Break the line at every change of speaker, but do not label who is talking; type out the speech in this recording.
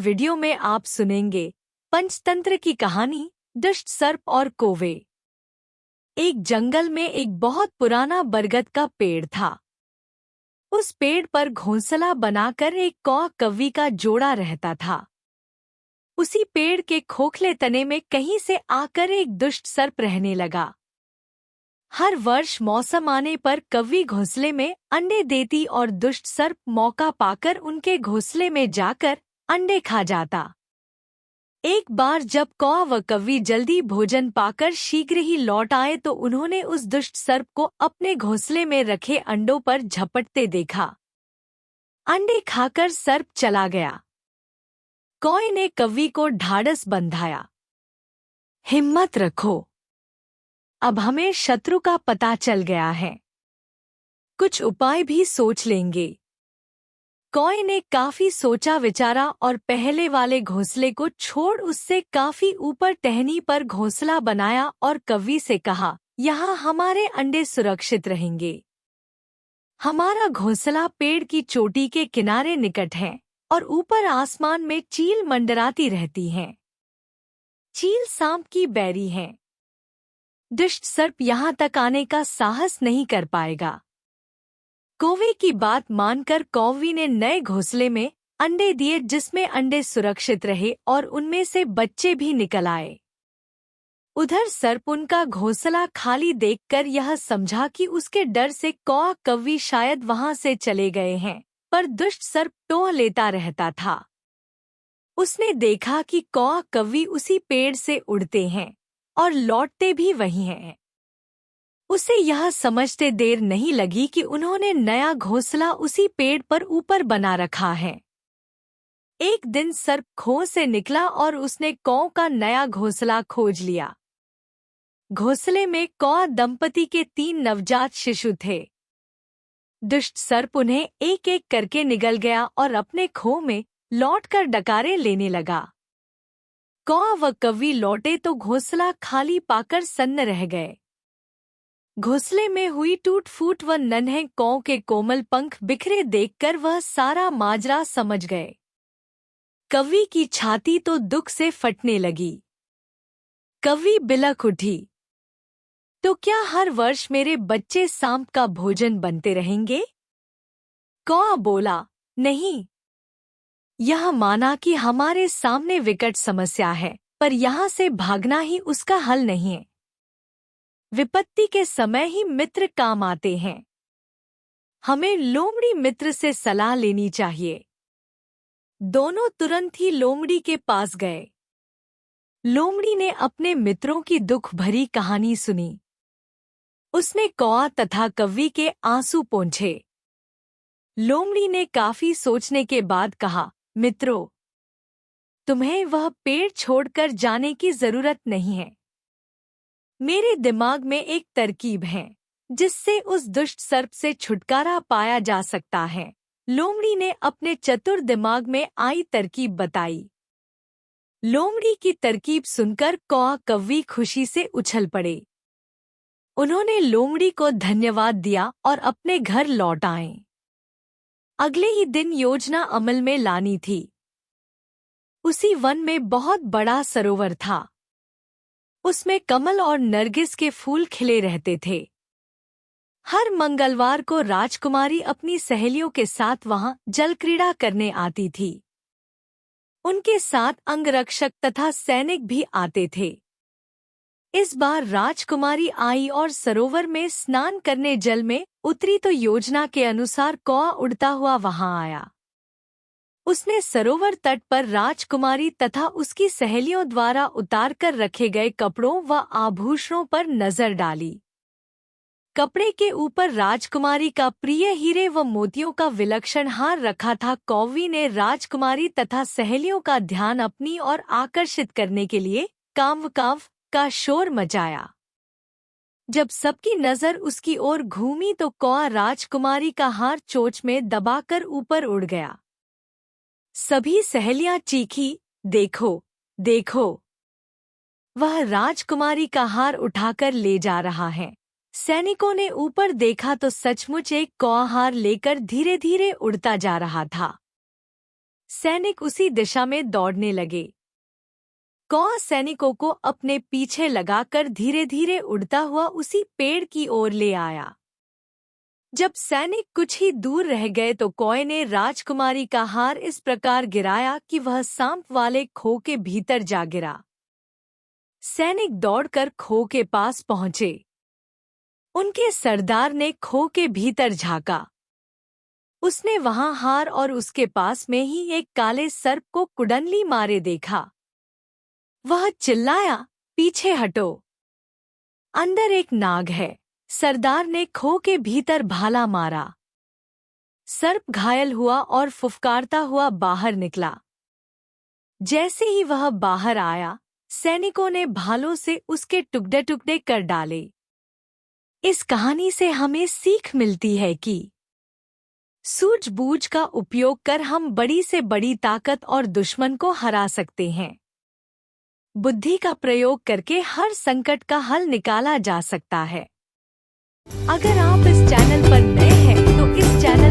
Video में आप सुनेंगे पंचतंत्र की कहानी दुष्ट सर्प और कौवे। एक जंगल में एक बहुत पुराना बरगद का पेड़ था। उस पेड़ पर घोंसला बनाकर एक कौआ कव्वी का जोड़ा रहता था। उसी पेड़ के खोखले तने में कहीं से आकर एक दुष्ट सर्प रहने लगा। हर वर्ष मौसम आने पर कव्वी घोंसले में अंडे देती और दुष्ट सर्प मौका पाकर उनके घोंसले में जाकर अंडे खा जाता। एक बार जब कौआ व कव्वी जल्दी भोजन पाकर शीघ्र ही लौट आए तो उन्होंने उस दुष्ट सर्प को अपने घोंसले में रखे अंडों पर झपटते देखा। अंडे खाकर सर्प चला गया। कौए ने कव्वी को ढाढ़स बंधाया। हिम्मत रखो, अब हमें शत्रु का पता चल गया है, कुछ उपाय भी सोच लेंगे। कौए ने काफी सोचा विचारा और पहले वाले घोंसले को छोड़ उससे काफी ऊपर टहनी पर घोंसला बनाया और कव्वी से कहा, यहाँ हमारे अंडे सुरक्षित रहेंगे। हमारा घोंसला पेड़ की चोटी के किनारे निकट है और ऊपर आसमान में चील मंडराती रहती हैं। चील सांप की बैरी है। दुष्ट सर्प यहाँ तक आने का साहस नहीं कर पाएगा। कौवे की बात मानकर कौवी ने नए घोंसले में अंडे दिए, जिसमें अंडे सुरक्षित रहे और उनमें से बच्चे भी निकल आए। उधर सर्प उनका घोंसला खाली देखकर यह समझा कि उसके डर से कौआ कव्वी शायद वहां से चले गए हैं, पर दुष्ट सर्प टोह लेता रहता था। उसने देखा कि कौआ कव्वी उसी पेड़ से उड़ते हैं और लौटते भी वही हैं। उसे यह समझते देर नहीं लगी कि उन्होंने नया घोंसला उसी पेड़ पर ऊपर बना रखा है। एक दिन सर्प खों से निकला और उसने कौओं का नया घोंसला खोज लिया। घोंसले में कौआ दंपति के 3 नवजात शिशु थे। दुष्ट सर्प उन्हें एक एक करके निगल गया और अपने खों में लौटकर डकारे लेने लगा। कौआ व कव्वी लौटे तो घोंसला खाली पाकर सन्न रह गए। घोंसले में हुई टूट फूट व नन्हे कौओं के कोमल पंख बिखरे देखकर वह सारा माजरा समझ गए। कव्वी की छाती तो दुख से फटने लगी। कव्वी बिलख उठी, तो क्या हर वर्ष मेरे बच्चे सांप का भोजन बनते रहेंगे? कौआ बोला, नहीं। यह माना कि हमारे सामने विकट समस्या है, पर यहाँ से भागना ही उसका हल नहीं है। विपत्ति के समय ही मित्र काम आते हैं। हमें लोमड़ी मित्र से सलाह लेनी चाहिए। दोनों तुरंत ही लोमड़ी के पास गए। लोमड़ी ने अपने मित्रों की दुख भरी कहानी सुनी। उसने कौआ तथा कव्वी के आंसू पोंछे। लोमड़ी ने काफी सोचने के बाद कहा, मित्रों, तुम्हें वह पेड़ छोड़कर जाने की जरूरत नहीं है। मेरे दिमाग में एक तरकीब है जिससे उस दुष्ट सर्प से छुटकारा पाया जा सकता है। लोमड़ी ने अपने चतुर दिमाग में आई तरकीब बताई। लोमड़ी की तरकीब सुनकर कौआ कव्वी खुशी से उछल पड़े। उन्होंने लोमड़ी को धन्यवाद दिया और अपने घर लौट आए। अगले ही दिन योजना अमल में लानी थी। उसी वन में बहुत बड़ा सरोवर था। उसमें कमल और नरगिस के फूल खिले रहते थे। हर मंगलवार को राजकुमारी अपनी सहेलियों के साथ वहां जल क्रीड़ा करने आती थी। उनके साथ अंगरक्षक तथा सैनिक भी आते थे। इस बार राजकुमारी आई और सरोवर में स्नान करने जल में उतरी तो योजना के अनुसार कौआ उड़ता हुआ वहां आया। उसने सरोवर तट पर राजकुमारी तथा उसकी सहेलियों द्वारा उतार कर रखे गए कपड़ों व आभूषणों पर नजर डाली। कपड़े के ऊपर राजकुमारी का प्रिय हीरे व मोतियों का विलक्षण हार रखा था। कौवी ने राजकुमारी तथा सहेलियों का ध्यान अपनी ओर आकर्षित करने के लिए कांव कांव का शोर मचाया। जब सबकी नजर उसकी ओर घूमी तो कौआ राजकुमारी का हार चोंच में दबाकर ऊपर उड़ गया। सभी सहेलियां चीखी, देखो देखो, वह राजकुमारी का हार उठाकर ले जा रहा है। सैनिकों ने ऊपर देखा तो सचमुच एक कौआ हार लेकर धीरे धीरे उड़ता जा रहा था। सैनिक उसी दिशा में दौड़ने लगे। कौवा सैनिकों को अपने पीछे लगाकर धीरे धीरे उड़ता हुआ उसी पेड़ की ओर ले आया। जब सैनिक कुछ ही दूर रह गए तो कौवे ने राजकुमारी का हार इस प्रकार गिराया कि वह सांप वाले खो के भीतर जा गिरा। सैनिक दौड़कर खो के पास पहुंचे। उनके सरदार ने खो के भीतर झांका। उसने वहां हार और उसके पास में ही एक काले सर्प को कुडनली मारे देखा। वह चिल्लाया, पीछे हटो, अंदर एक नाग है। सरदार ने खो के भीतर भाला मारा। सर्प घायल हुआ और फुफकारता हुआ बाहर निकला। जैसे ही वह बाहर आया, सैनिकों ने भालों से उसके टुकड़े टुकड़े कर डाले। इस कहानी से हमें सीख मिलती है कि सूझबूझ का उपयोग कर हम बड़ी से बड़ी ताकत और दुश्मन को हरा सकते हैं। बुद्धि का प्रयोग करके हर संकट का हल निकाला जा सकता है। अगर आप इस चैनल पर नए हैं तो इस चैनल